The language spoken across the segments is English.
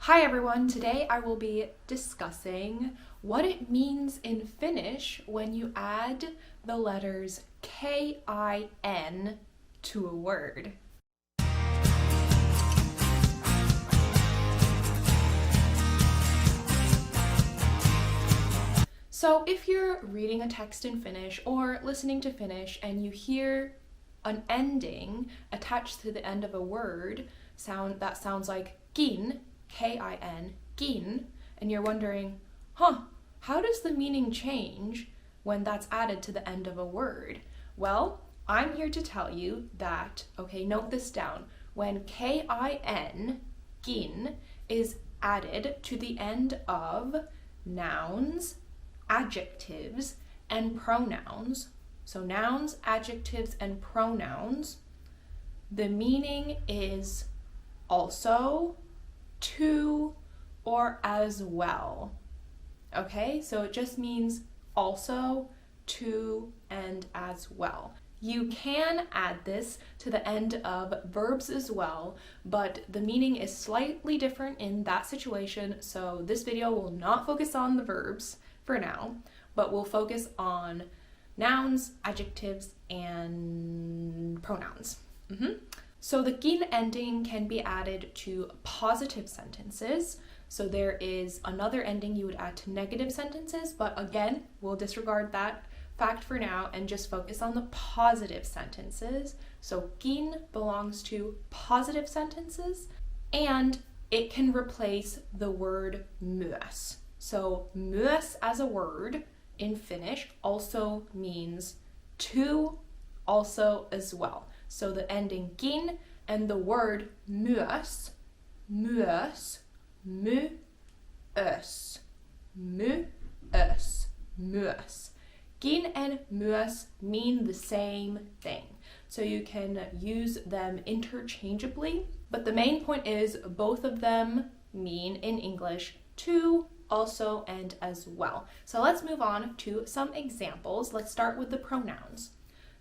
Hi everyone, today I will be discussing what it means in Finnish when you add the letters K-I-N to a word. So if you're reading a text in Finnish or listening to Finnish and you hear an ending attached to the end of a word that sounds like kin, K-I-N, kin, and you're wondering, how does the meaning change when that's added to the end of a word? Well, I'm here to tell you that, note this down, when K-I-N, kin, is added to the end of nouns, adjectives, and pronouns, so nouns, adjectives, and pronouns, the meaning is also, to, or as well. Okay, so it just means also, to, and as well. You can add this to the end of verbs as well, but the meaning is slightly different in that situation, so this video will not focus on the verbs for now, but we'll focus on nouns, adjectives, and pronouns. So the kin ending can be added to positive sentences. So there is another ending you would add to negative sentences, but again, we'll disregard that fact for now and just focus on the positive sentences. So kin belongs to positive sentences, and it can replace the word myös. So myös as a word in Finnish also means to, also, as well. So the ending kin and the word myös, myös, myös, myös. Kin and myös mean the same thing. So you can use them interchangeably, but the main point is both of them mean in English to, also, and as well. So let's move on to some examples. Let's start with the pronouns.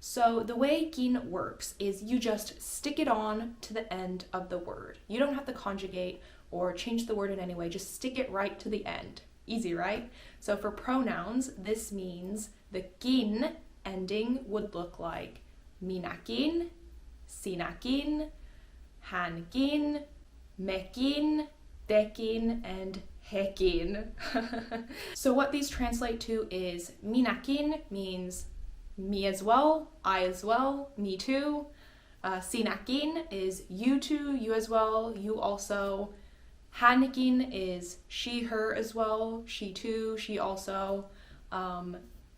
So the way kin works is you just stick it on to the end of the word. You don't have to conjugate or change the word in any way, just stick it right to the end. Easy, right? So for pronouns, this means the kin ending would look like minäkin, sinäkin, hänkin, mekin, tekin, and hekin. So what these translate to is minäkin means me as well, I as well, me too. Sinäkin is you too, you as well, you also. Hänkin is she, her as well, she too, she also.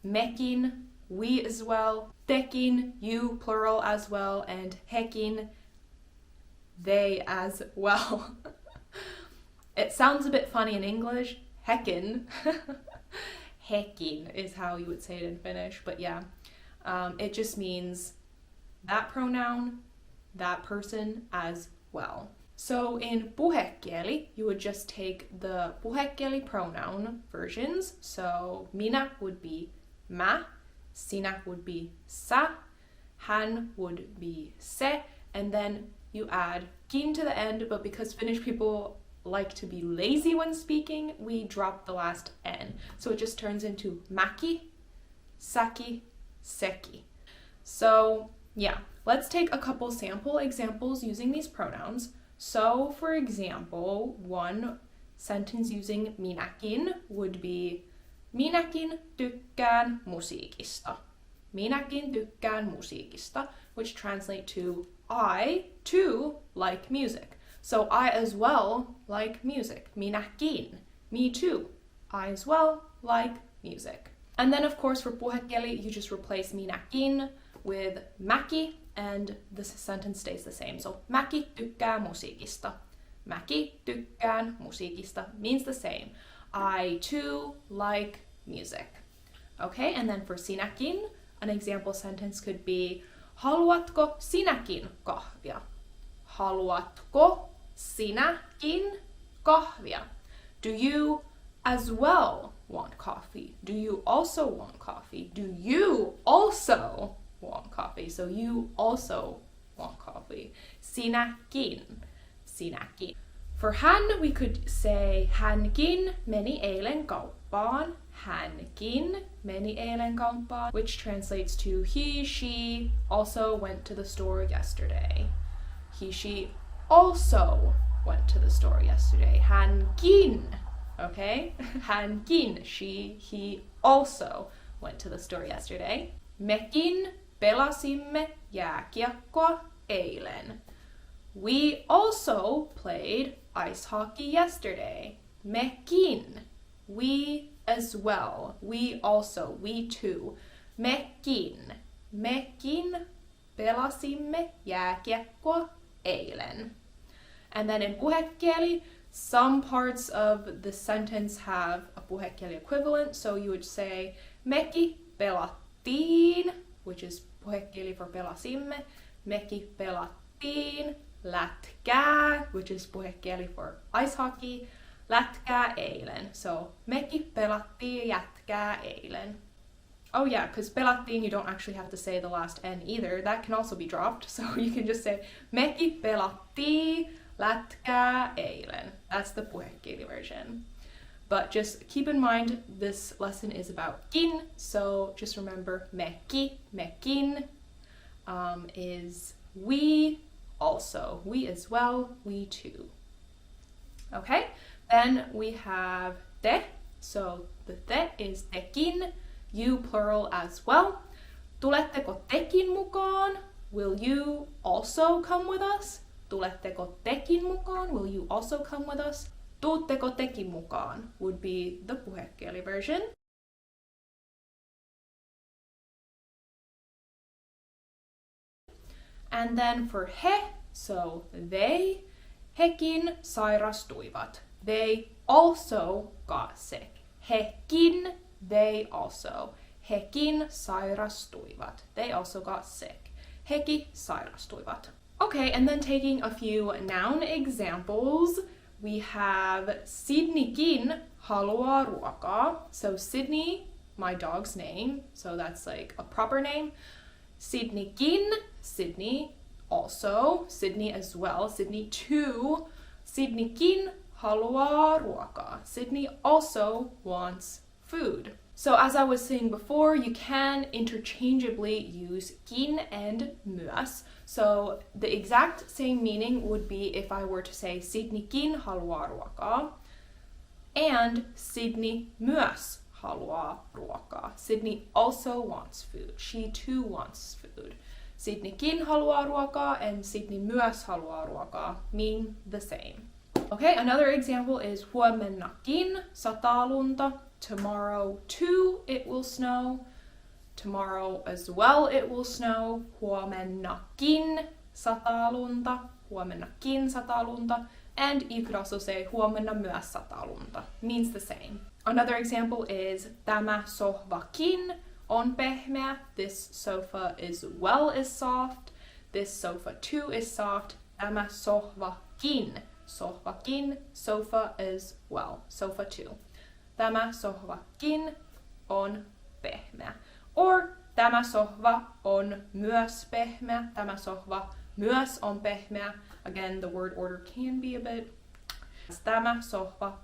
Mekin, we as well. Tekin, you, plural as well. And hekin, they as well. It sounds a bit funny in English. Hekin. Hekin is how you would say it in Finnish, but yeah. It just means that pronoun, that person as well. So in puhekieli, you would just take the puhekieli pronoun versions. So minä would be mä, sinä would be sä, hän would be se, and then you add kin to the end, but because Finnish people like to be lazy when speaking, we drop the last n. So it just turns into mäki, säki, seki. So yeah, let's take a couple sample examples using these pronouns. So for example, one sentence using minäkin would be minäkin tykkään musiikista. Minäkin tykkään musiikista, which translate to I too like music. So I as well like music. Minäkin, me too. I as well like music. And then of course for puhekieli, you just replace minäkin with mäki, and the sentence stays the same. So mäki tykkää musiikista. Mäki tykkään musiikista means the same. I too like music. Okay, and then for sinäkin, an example sentence could be haluatko sinäkin kahvia? Haluatko sinäkin kahvia? Do you as well want coffee? Do you also want coffee? Do you also want coffee? So you also want coffee. Sinäkin. Sinäkin. For hän, we could say hänkin meni eilen kauppaan. Hänkin meni eilen kauppaan, which translates to he, she also went to the store yesterday. He, she also went to the store yesterday. Hänkin, okay? Hänkin, she, he also went to the store yesterday. Mekin pelasimme jääkiekkoa eilen. We also played ice hockey yesterday. Mekin, we as well. We also, we too. Mekin pelasimme jääkiekkoa eilen. And then in puhekieli, some parts of the sentence have a puhekieli equivalent. So you would say meki pelattiin, which is puhekieli for pelasimme. Meki pelattiin lätkää, which is puhekieli for ice hockey. Lätkää eilen. So meki pelattiin jätkää eilen. Oh yeah, because pelattiin, you don't actually have to say the last N either. That can also be dropped. So you can just say meki pelattiin lätkää eilen. That's the puhekieli version. But just keep in mind, this lesson is about kin. So just remember mekin is we also. We as well, we too. Okay? Then we have te, so the te is tekin, you plural as well. Tuletteko tekin mukaan? Will you also come with us? Tuletteko tekin mukaan? Will you also come with us? Tuutteko tekin mukaan would be the puhekieli version. And then for he, so they, hekin sairastuivat. They also got sick. Hekin, they also. Hekin sairastuivat. They also got sick. Heki sairastuivat. Okay, and then taking a few noun examples, we have Sydneykin haluaa ruokaa. So Sydney, my dog's name, so that's like a proper name. Sydneykin, Sydney also, Sydney as well, Sydney too. Sydneykin haluaa ruokaa. Sydney also wants food. So as I was saying before, you can interchangeably use kin and myös. So the exact same meaning would be if I were to say Sydneykin haluaa ruokaa and Sydney myös haluaa ruokaa. Sydney also wants food. She too wants food. Sydneykin haluaa ruokaa and Sydney myös haluaa ruokaa mean the same. Okay, another example is huomennakin sataa lunta. Tomorrow too it will snow. Tomorrow as well it will snow. Huomennakin sataa lunta. Huomennakin sataa lunta. And you could also say huomenna myös sataa lunta. Means the same. Another example is tämä sohvakin on pehmeä. This sofa as well is soft. This sofa too is soft. Tämä sohvakin. Sohvakin, sofa as well. Sofa too. Tämä sohvakin on pehmeä. Or tämä sohva on myös pehmeä. Tämä sohva myös on pehmeä. Again, the word order can be a bit. Tämä sohva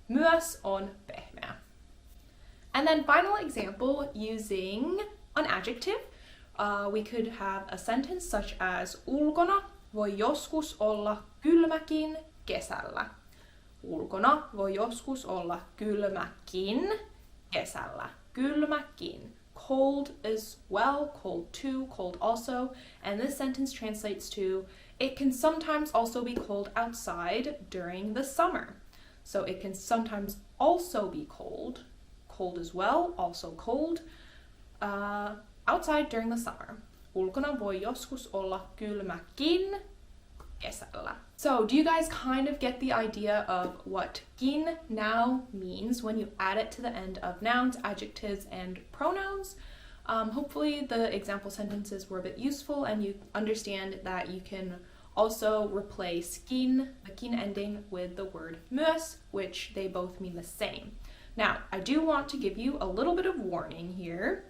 myös on pehmeä. And then final example using an adjective. We could have a sentence such as ulkona voi joskus olla kylmäkin kesällä. Ulkona voi joskus olla kylmäkin kesällä. Kylmäkin. Cold as well, cold too, cold also. And this sentence translates to, it can sometimes also be cold outside during the summer. So it can sometimes also be cold, cold as well, also cold, outside during the summer. Ulkona voi joskus olla kylmäkin kesällä. So do you guys kind of get the idea of what kin now means when you add it to the end of nouns, adjectives, and pronouns? Hopefully the example sentences were a bit useful and you understand that you can also replace kin, the kin ending, with the word myös, which they both mean the same. Now, I do want to give you a little bit of warning here.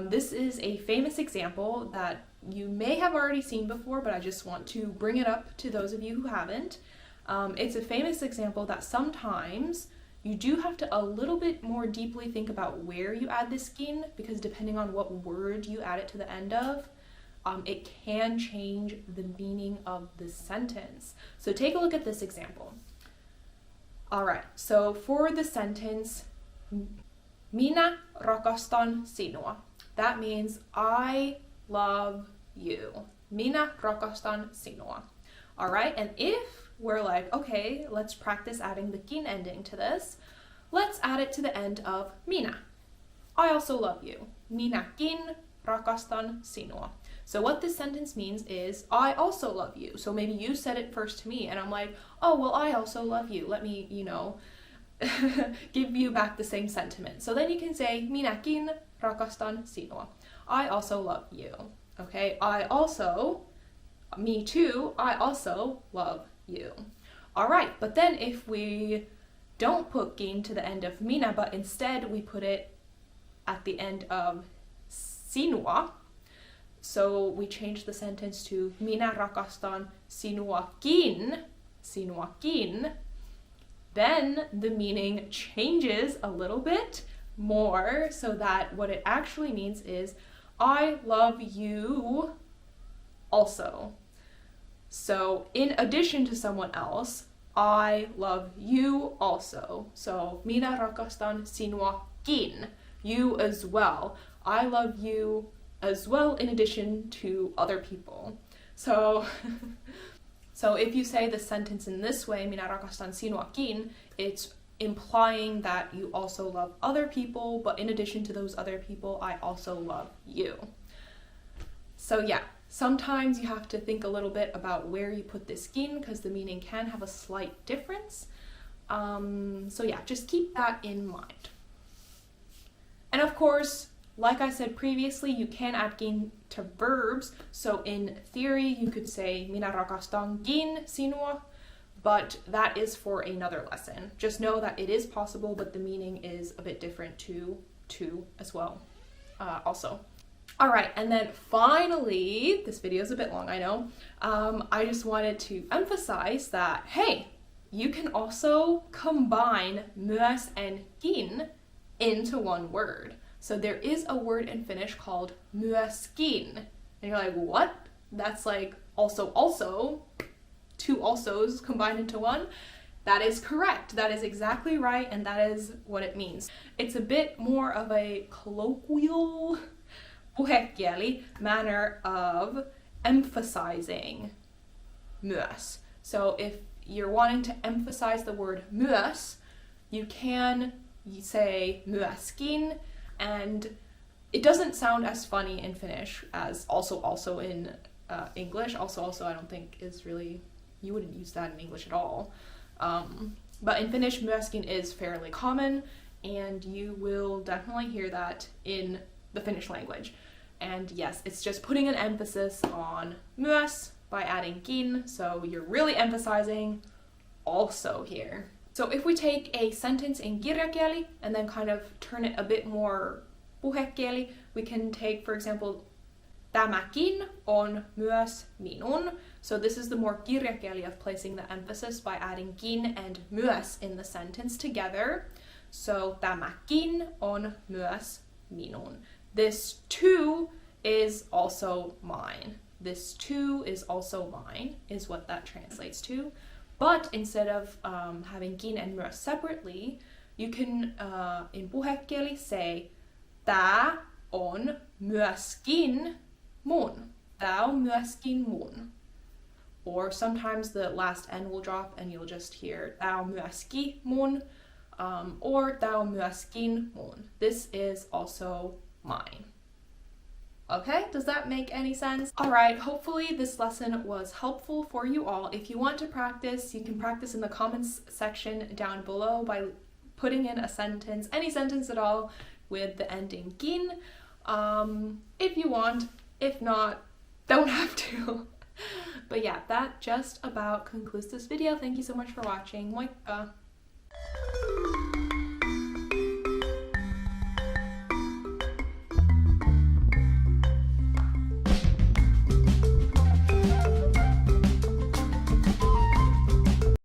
This is a famous example that you may have already seen before, but I just want to bring it up to those of you who haven't. It's a famous example that sometimes you do have to a little bit more deeply think about where you add this skin, because depending on what word you add it to the end of, it can change the meaning of the sentence. So take a look at this example. All right, so for the sentence, minä rakastan sinua. That means I love you. Minä rakastan sinua. All right, and if we're like, okay, let's practice adding the kin ending to this, let's add it to the end of minä. I also love you. Minäkin rakastan sinua. So what this sentence means is, I also love you. So maybe you said it first to me and I'm like, oh, well, I also love you. Let me, give you back the same sentiment. So then you can say, minäkin rakastan sinua. I also love you. Okay, me too, I also love you. All right, but then if we don't put kin to the end of minä, but instead we put it at the end of sinua, so we change the sentence to minä rakastan sinuakin, then the meaning changes a little bit more, so that what it actually means is, I love you also. So in addition to someone else, I love you also. So minä rakastan sinuakin, you as well. I love you as well in addition to other people. So if you say the sentence in this way, minä rakastan sinuakin, it's implying that you also love other people, but in addition to those other people, I also love you. So yeah, sometimes you have to think a little bit about where you put this kin, because the meaning can have a slight difference. So yeah, just keep that in mind. And of course, like I said previously, you can add kin to verbs. So in theory, you could say minä rakastankin sinua, but that is for another lesson. Just know that it is possible, but the meaning is a bit different to as well, also. All right, and then finally, this video is a bit long, I know. I just wanted to emphasize that, hey, you can also combine myös and kin into one word. So there is a word in Finnish called myöskin. And you're like, what? That's like also, two alsos combined into one? That is correct. That is exactly right, and that is what it means. It's a bit more of a colloquial puhekieli manner of emphasizing myös. So if you're wanting to emphasize the word myös, you can say myöskin, and it doesn't sound as funny in Finnish as also in English. Also I don't think is really, you wouldn't use that in English at all. But in Finnish, myöskin is fairly common, and you will definitely hear that in the Finnish language. And yes, it's just putting an emphasis on myös by adding kin, so you're really emphasizing also here. So if we take a sentence in kirjakieli and then kind of turn it a bit more puhekieli, we can take, for example, tämäkin on myös minun. So this is the more kirjakieli of placing the emphasis by adding kin and myös in the sentence together. So tämäkin on myös minun. This too is also mine. This too is also mine, is what that translates to. But instead of having kin and myös separately, you can, in puhekieli, say, tää on myöskin mun. Tää on myöskin mun. Or sometimes the last N will drop and you'll just hear, tää on myöskin mun, or tää on myöskin mun. This is also mine. Okay, does that make any sense? All right, hopefully this lesson was helpful for you all. If you want to practice, you can practice in the comments section down below by putting in a sentence, any sentence at all, with the ending kin, if you want. If not, don't have to. But yeah, that just about concludes this video. Thank you so much for watching. Moikka!